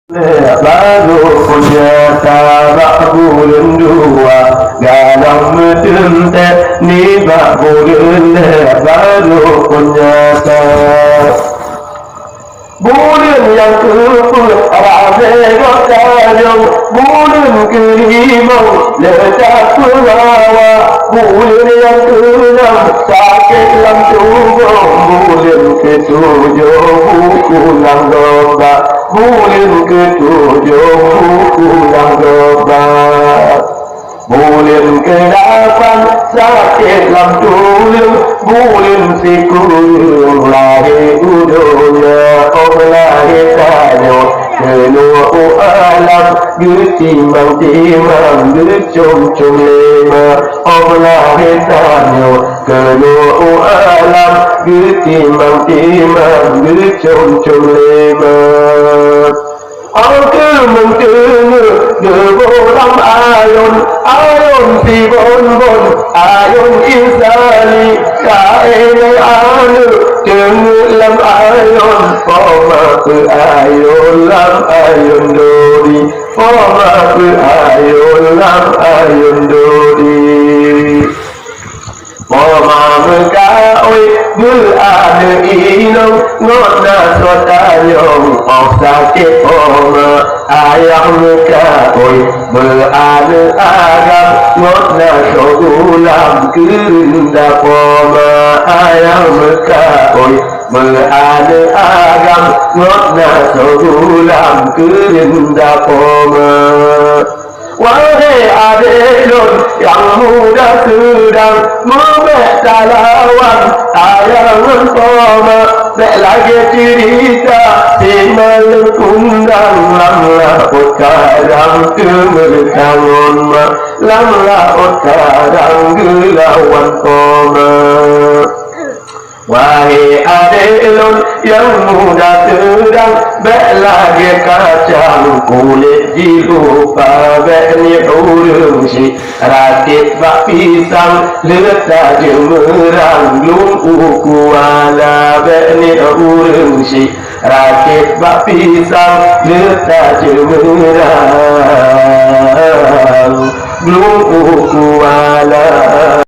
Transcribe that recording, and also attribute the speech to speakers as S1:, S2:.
S1: Baru punya tabak bulan dua dalam cinta ni bak bulan baru punya bulan yang ke-10 ramai bertayung bulan ke-5 letak perawa bulan yang ke-6 sakit dalam tubuh bulan ke-7 pulang domba bulan ke-7 pulang domba bulan ke-8 sakit dalam tubuh bulan ke-10 lahir dunia lahir tanya keluar alam getimbang-timbang gecum-cum lima lahir tanya keluar alam getimbang-timbang gecum-cum lima aku mendengar geborang ayun si bon-bon ayun insani kain anu tenggelam ayun poma ke ayun lam ayun dori poma ke ayun lam ayun dori poma mengkawai berada inong ngona sotayong of sakit poma ayam mengkawai berada agam ngona sogulam kerinda poma ayam mengkawai berada agam ngona sogulam kerinda poma wahai adik-adik yang muda sedang membaca lawan ayam poma tak lagi cerita si melekundang lamlah kadang kemerkangun lamlah kadang gelawan poma wahai adik-adik yang muda sedang lagi kacang kulit dilupa ni urung si rakit bak pisang letak jemerang belum uku ala ni urung si rakit bak pisang letak jemerang belum uku ala